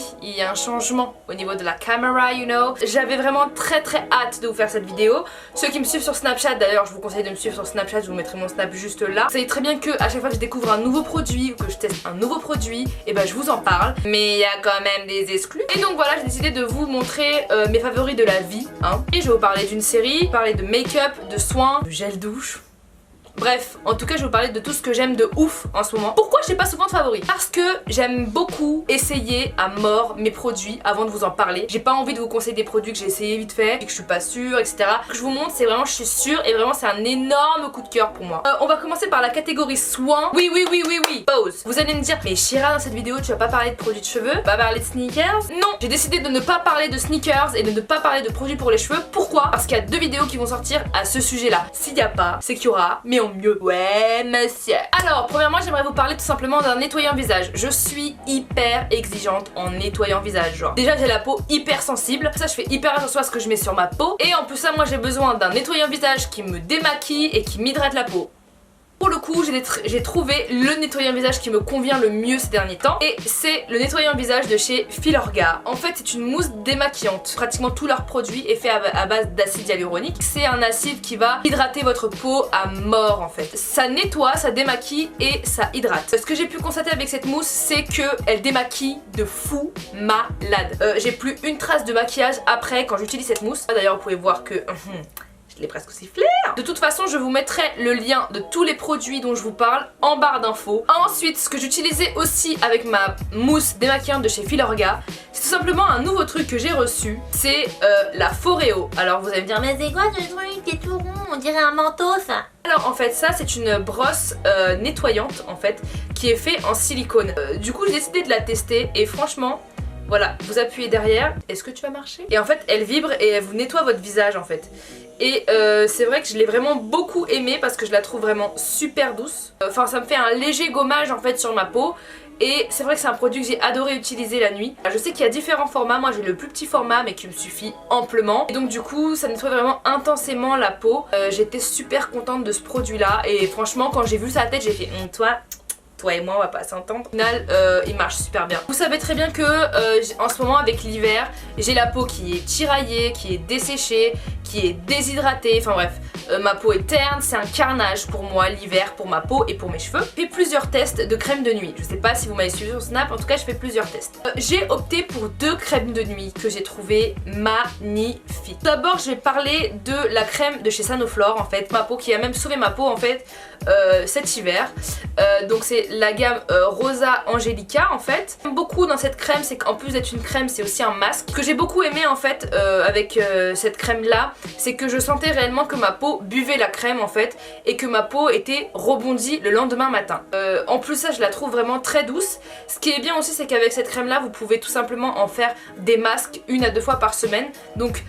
oui, il y a un changement au niveau de la caméra, you know. J'avais vraiment très hâte de vous faire cette vidéo. Ceux qui me suivent sur Snapchat, d'ailleurs je vous conseille de me suivre sur Snapchat, je vous mettrai mon Snap juste là. Vous savez très bien que à chaque fois que je découvre un nouveau produit ou que je teste un nouveau produit, et ben je vous en parle. Mais il y a quand même des exclus. Et donc voilà, j'ai décidé de vous montrer mes favoris de la vie, hein. Et je vais vous parler d'une série, parler de make-up, de soins, de gel douche. Bref, en tout cas je vais vous parler de tout ce que j'aime de ouf en ce moment. Pourquoi j'ai pas souvent de favoris? Parce que j'aime beaucoup essayer à mort mes produits avant de vous en parler. J'ai pas envie de vous conseiller des produits que j'ai essayé vite fait et que je suis pas sûre, etc. Ce que je vous montre c'est vraiment je suis sûre et vraiment c'est un énorme coup de cœur pour moi. On va commencer par la catégorie soins. Oui, pause. Vous allez me dire, mais Shira, dans cette vidéo tu vas pas parler de produits de cheveux, pas parler de sneakers? Non, j'ai décidé de ne pas parler de sneakers et de ne pas parler de produits pour les cheveux. Pourquoi? Parce qu'il y a 2 vidéos qui vont sortir à ce sujet là. S'il y a pas, c'est qu'il y aura, mais en mieux. Ouais monsieur. Alors premièrement j'aimerais vous parler tout simplement d'un nettoyant visage. Je suis hyper exigeante en nettoyant visage, genre. Déjà j'ai la peau hyper sensible, ça je fais hyper attention à ce que je mets sur ma peau. Et en plus ça moi j'ai besoin d'un nettoyant visage qui me démaquille et qui m'hydrate la peau. Pour le coup, j'ai trouvé le nettoyant visage qui me convient le mieux ces derniers temps. Et c'est le nettoyant visage de chez Filorga. En fait, c'est une mousse démaquillante. Pratiquement tous leurs produits est fait à base d'acide hyaluronique. C'est un acide qui va hydrater votre peau à mort en fait. Ça nettoie, ça démaquille et ça hydrate. Ce que j'ai pu constater avec cette mousse, c'est qu'elle démaquille de fou malade. J'ai plus une trace de maquillage après quand j'utilise cette mousse. D'ailleurs, vous pouvez voir que... je l'ai presque aussi flair. De toute façon je vous mettrai le lien de tous les produits dont je vous parle en barre d'infos. Ensuite ce que j'utilisais aussi avec ma mousse démaquillante de chez Filorga, c'est tout simplement un nouveau truc que j'ai reçu. C'est la Foreo. Alors vous allez me dire mais c'est quoi ce truc qui est tout rond, on dirait un manteau ça. Alors en fait ça c'est une brosse nettoyante en fait qui est fait en silicone. Du coup j'ai décidé de la tester et franchement voilà, vous appuyez derrière, est-ce que tu vas marcher? Et en fait elle vibre et elle vous nettoie votre visage en fait. Et c'est vrai que je l'ai vraiment beaucoup aimée parce que je la trouve vraiment super douce. Enfin ça me fait un léger gommage en fait sur ma peau. Et c'est vrai que c'est un produit que j'ai adoré utiliser la nuit. Je sais qu'il y a différents formats, moi j'ai le plus petit format mais qui me suffit amplement. Et donc du coup ça nettoie vraiment intensément la peau. J'étais super contente de ce produit là. Et franchement quand j'ai vu sa tête j'ai fait toi et moi on va pas s'entendre. Au final il marche super bien. Vous savez très bien que en ce moment avec l'hiver j'ai la peau qui est tiraillée, qui est desséchée, qui est déshydratée, enfin bref ma peau est terne, c'est un carnage pour moi l'hiver, pour ma peau et pour mes cheveux. Je fais plusieurs tests de crème de nuit, je sais pas si vous m'avez suivi sur Snap, en tout cas je fais plusieurs tests. J'ai opté pour 2 crèmes de nuit que j'ai trouvé magnifiques. D'abord je vais parler de la crème de chez Sanoflore en fait, ma peau qui a même sauvé ma peau en fait cet hiver. Donc c'est la gamme Rosa Angelica en fait. Beaucoup dans cette crème c'est qu'en plus d'être une crème c'est aussi un masque. Ce que j'ai beaucoup aimé en fait avec cette crème là, c'est que je sentais réellement que ma peau buvait la crème en fait et que ma peau était rebondie le lendemain matin. En plus ça je la trouve vraiment très douce. Ce qui est bien aussi c'est qu'avec cette crème là vous pouvez tout simplement en faire des masques 1 à 2 fois par semaine. Donc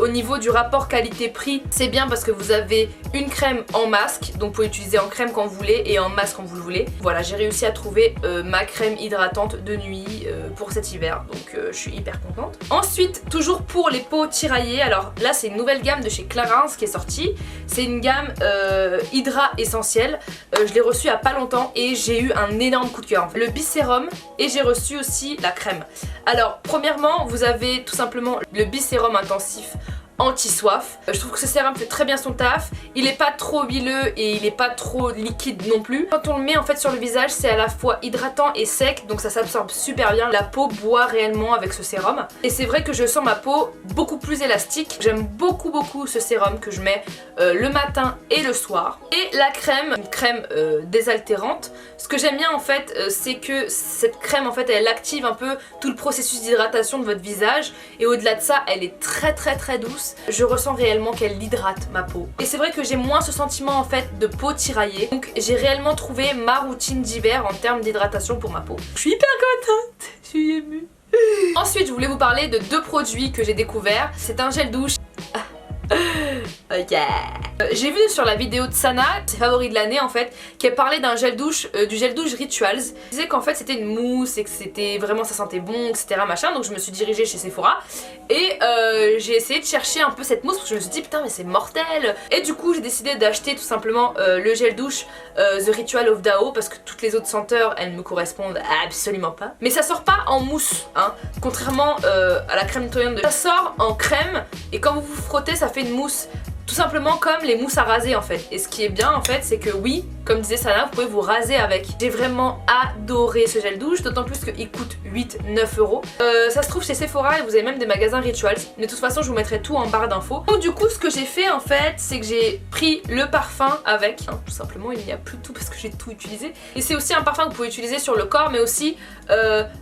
au niveau du rapport qualité-prix c'est bien parce que vous avez une crème en masque, donc vous pouvez utiliser en crème quand vous voulez et en masque quand vous le voulez. Voilà, j'ai réussi à trouver ma crème hydratante de nuit pour cet hiver, donc je suis hyper contente. Ensuite, toujours pour les peaux tiraillées, alors là c'est une nouvelle gamme de chez Clarins qui est sortie. C'est une gamme Hydra Essentiel. Je l'ai reçue il y a pas longtemps et j'ai eu un énorme coup de cœur. Le Bisérum et j'ai reçu aussi la crème. Alors premièrement, vous avez tout simplement le Bisérum intensif anti-soif. Je trouve que ce sérum fait très bien son taf. Il est pas trop huileux et il est pas trop liquide non plus. Quand on le met en fait sur le visage, c'est à la fois hydratant et sec, donc ça s'absorbe super bien. La peau boit réellement avec ce sérum. Et c'est vrai que je sens ma peau beaucoup plus élastique. J'aime beaucoup ce sérum que je mets le matin et le soir. Et la crème, une crème désaltérante. Ce que j'aime bien en fait, c'est que cette crème en fait elle active un peu tout le processus d'hydratation de votre visage. Et au-delà de ça, elle est très douce. Je ressens réellement qu'elle hydrate ma peau. Et c'est vrai que j'ai moins ce sentiment en fait de peau tiraillée. Donc j'ai réellement trouvé ma routine d'hiver en termes d'hydratation pour ma peau. Je suis hyper contente, je suis émue. Ensuite je voulais vous parler de 2 produits que j'ai découverts. C'est un gel douche. Ok. J'ai vu sur la vidéo de Sana, ses favoris de l'année en fait, qu'elle parlait d'un gel douche, du gel douche Rituals. Elle disait qu'en fait c'était une mousse et que c'était vraiment, ça sentait bon, etc. machin. Donc je me suis dirigée chez Sephora et j'ai essayé de chercher un peu cette mousse parce que je me suis dit putain mais c'est mortel. Et du coup j'ai décidé d'acheter tout simplement le gel douche The Ritual of Dao parce que toutes les autres senteurs elles ne me correspondent absolument pas. Mais ça sort pas en mousse, hein, contrairement à la crème nettoyante de... Ça sort en crème et quand vous vous frottez ça fait une mousse. Tout simplement comme les mousses à raser en fait. Et ce qui est bien en fait c'est que oui, comme disait Sana, vous pouvez vous raser avec. J'ai vraiment adoré ce gel douche, d'autant plus qu'il coûte 8-9 euros. Ça se trouve chez Sephora et vous avez même des magasins Rituals. Mais de toute façon je vous mettrai tout en barre d'infos. Donc du coup ce que j'ai fait en fait c'est que j'ai pris le parfum avec. Hein, tout simplement il n'y a plus de tout parce que j'ai tout utilisé. Et c'est aussi un parfum que vous pouvez utiliser sur le corps mais aussi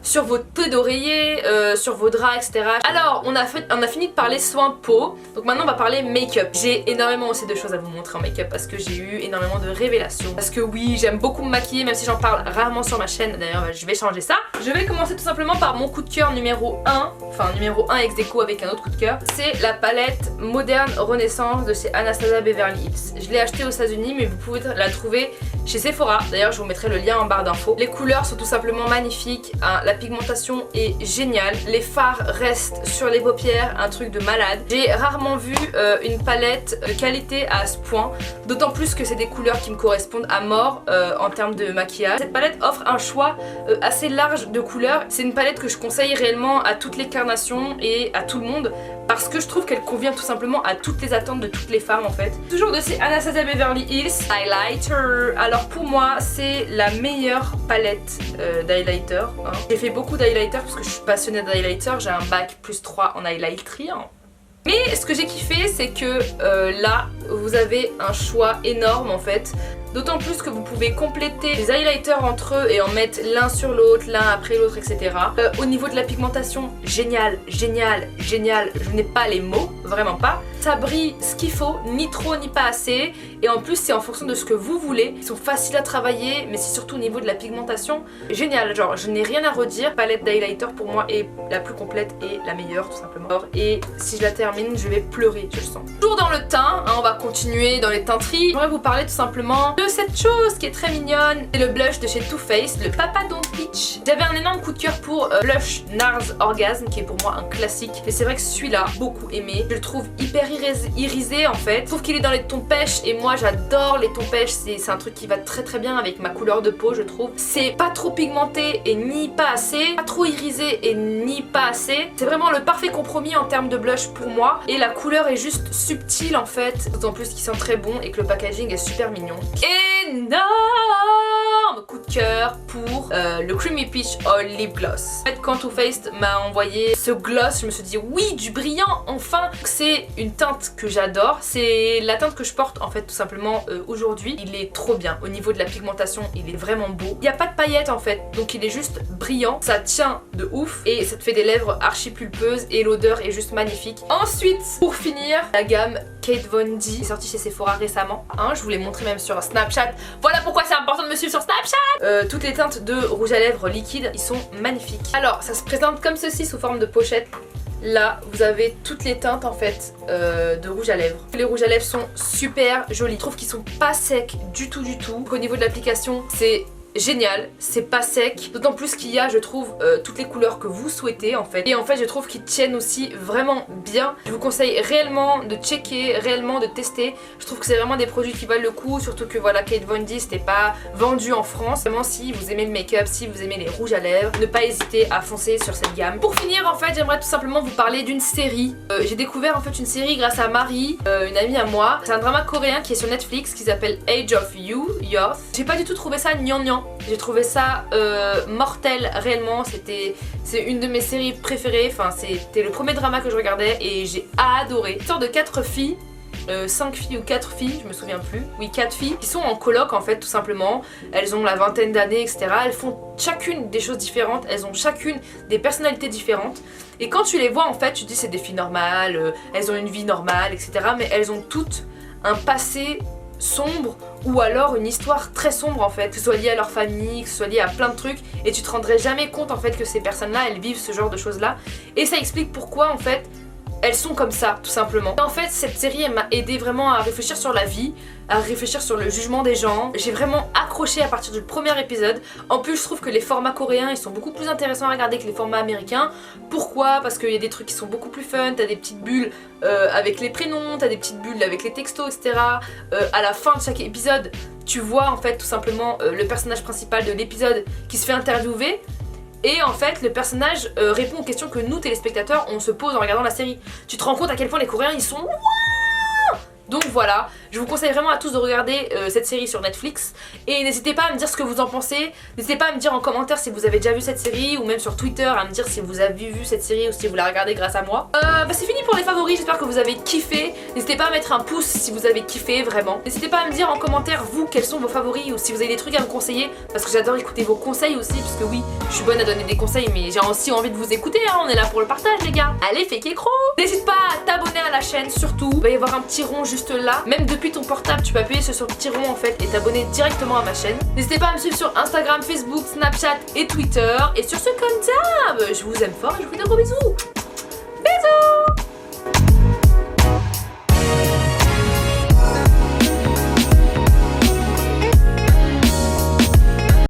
sur vos teux d'oreiller, sur vos draps etc. Alors on a fini de parler soins de peau. Donc maintenant on va parler make-up. J'ai énormément aussi de choses à vous montrer en make-up parce que j'ai eu énormément de révélations. Parce que oui, j'aime beaucoup me maquiller même si j'en parle rarement sur ma chaîne. D'ailleurs, je vais changer ça. Je vais commencer tout simplement par mon coup de cœur numéro 1. Enfin, numéro 1 ex aequo avec un autre coup de cœur. C'est la palette Moderne Renaissance de chez Anastasia Beverly Hills. Je l'ai achetée aux États-Unis mais vous pouvez la trouver chez Sephora. D'ailleurs, je vous mettrai le lien en barre d'infos. Les couleurs sont tout simplement magnifiques. Hein, la pigmentation est géniale. Les fards restent sur les paupières. Un truc de malade. J'ai rarement vu une palette qualité à ce point, d'autant plus que c'est des couleurs qui me correspondent à mort en termes de maquillage. Cette palette offre un choix assez large de couleurs. C'est une palette que je conseille réellement à toutes les carnations et à tout le monde parce que je trouve qu'elle convient tout simplement à toutes les attentes de toutes les femmes en fait. Toujours de chez Anastasia Beverly Hills, Highlighter. Alors pour moi c'est la meilleure palette d'highlighter. Hein. J'ai fait beaucoup d'highlighter parce que je suis passionnée d'highlighter, j'ai un bac +3 en highlightery. Hein. Mais ce que j'ai kiffé c'est que là vous avez un choix énorme en fait. D'autant plus que vous pouvez compléter les highlighters entre eux et en mettre l'un sur l'autre, l'un après l'autre, etc. Au niveau de la pigmentation, génial, génial, génial. Je n'ai pas les mots, vraiment pas. Ça brille ce qu'il faut, ni trop ni pas assez. Et en plus c'est en fonction de ce que vous voulez. Ils sont faciles à travailler, mais c'est surtout au niveau de la pigmentation. Génial, genre je n'ai rien à redire. Palette d'highlighter pour moi est la plus complète et la meilleure tout simplement. Et si je la termine, je vais pleurer, je le sens. Toujours dans le teint, hein, on va continuer dans les teinteries. J'aimerais vous parler tout simplement de cette chose qui est très mignonne. C'est le blush de chez Too Faced, le Papa Don't Peach. J'avais un énorme coup de cœur pour blush NARS Orgasme qui est pour moi un classique. Mais c'est vrai que celui-là, beaucoup aimé. Je le trouve hyper irisé en fait. Je trouve qu'il est dans les tons pêche et moi j'adore les tons pêche. C'est un truc qui va très très bien avec ma couleur de peau je trouve. C'est pas trop pigmenté et ni pas assez. Pas trop irisé et ni pas assez. C'est vraiment le parfait compromis en termes de blush pour moi. Et la couleur est juste subtile en fait. D'autant plus qu'il sent très bon et que le packaging est super mignon. Énorme coup de cœur pour le Creamy Peach Oil Lip Gloss. En fait quand Too Faced m'a envoyé ce gloss je me suis dit oui du brillant enfin. C'est une teinte que j'adore, c'est la teinte que je porte en fait tout simplement aujourd'hui. Il est trop bien au niveau de la pigmentation, il est vraiment beau. Il n'y a pas de paillettes en fait donc il est juste brillant, ça tient de ouf et ça te fait des lèvres archi pulpeuses et l'odeur est juste magnifique. Ensuite pour finir la gamme Kate Von D est sortie chez Sephora récemment. Hein, je vous l'ai montré même sur Snapchat. Voilà pourquoi c'est important de me suivre sur Snapchat. Toutes les teintes de rouge à lèvres liquide, ils sont magnifiques. Alors ça se présente comme ceci sous forme de pochette. Là vous avez toutes les teintes en fait de rouge à lèvres. Les rouges à lèvres sont super jolis. Je trouve qu'ils sont pas secs du tout du tout. Au niveau de l'application c'est génial, c'est pas sec, d'autant plus qu'il y a je trouve toutes les couleurs que vous souhaitez en fait. Et en fait je trouve qu'ils tiennent aussi vraiment bien. Je vous conseille réellement de checker, réellement de tester. Je trouve que c'est vraiment des produits qui valent le coup, surtout que voilà Kate Von D c'était pas vendu en France. Vraiment si vous aimez le make-up, si vous aimez les rouges à lèvres, ne pas hésiter à foncer sur cette gamme. Pour finir en fait j'aimerais tout simplement vous parler d'une série. J'ai découvert en fait une série grâce à Marie, une amie à moi. C'est un drama coréen qui est sur Netflix qui s'appelle Age of Youth. J'ai pas du tout trouvé ça gnangnan. J'ai trouvé ça mortel réellement, c'est une de mes séries préférées, enfin c'était le premier drama que je regardais et j'ai adoré. Une sorte de 4 filles, 5 filles ou 4 filles, je me souviens plus, oui 4 filles, qui sont en coloc en fait tout simplement. Elles ont la vingtaine d'années etc, elles font chacune des choses différentes, elles ont chacune des personnalités différentes. Et quand tu les vois en fait tu te dis c'est des filles normales, elles ont une vie normale etc, mais elles ont toutes un passé sombre ou alors une histoire très sombre en fait, que ce soit lié à leur famille, que ce soit lié à plein de trucs et tu te rendrais jamais compte en fait que ces personnes là elles vivent ce genre de choses là et ça explique pourquoi en fait elles sont comme ça tout simplement. Et en fait cette série elle m'a aidé vraiment à réfléchir sur la vie, à réfléchir sur le jugement des gens. J'ai vraiment accroché à partir du premier épisode. En plus je trouve que les formats coréens ils sont beaucoup plus intéressants à regarder que les formats américains. Pourquoi? Parce qu'il y a des trucs qui sont beaucoup plus fun, t'as des petites bulles avec les prénoms, t'as des petites bulles avec les textos etc. À la fin de chaque épisode tu vois en fait tout simplement le personnage principal de l'épisode qui se fait interviewer. Et en fait le personnage répond aux questions que nous téléspectateurs on se pose en regardant la série. Tu te rends compte à quel point les Coréens ils sont waouh. Donc voilà, je vous conseille vraiment à tous de regarder cette série sur Netflix. Et n'hésitez pas à me dire ce que vous en pensez. N'hésitez pas à me dire en commentaire si vous avez déjà vu cette série, ou même sur Twitter à me dire si vous avez vu cette série ou si vous la regardez grâce à moi. C'est fini pour les favoris, j'espère que vous avez kiffé. N'hésitez pas à mettre un pouce si vous avez kiffé vraiment. N'hésitez pas à me dire en commentaire vous quels sont vos favoris, ou si vous avez des trucs à me conseiller, parce que j'adore écouter vos conseils aussi, puisque oui je suis bonne à donner des conseils mais j'ai aussi envie de vous écouter hein. On est là pour le partage les gars. Allez fake écro. N'hésite pas à t'abonner à la chaîne surtout. Il va y avoir un petit rond juste là. Même depuis ton portable tu peux appuyer sur ce petit rond en fait et t'abonner directement à ma chaîne. N'hésitez pas à me suivre sur Instagram, Facebook, Snapchat et Twitter. Et sur ce comme d'hab, je vous aime fort et je vous fais de gros bisous.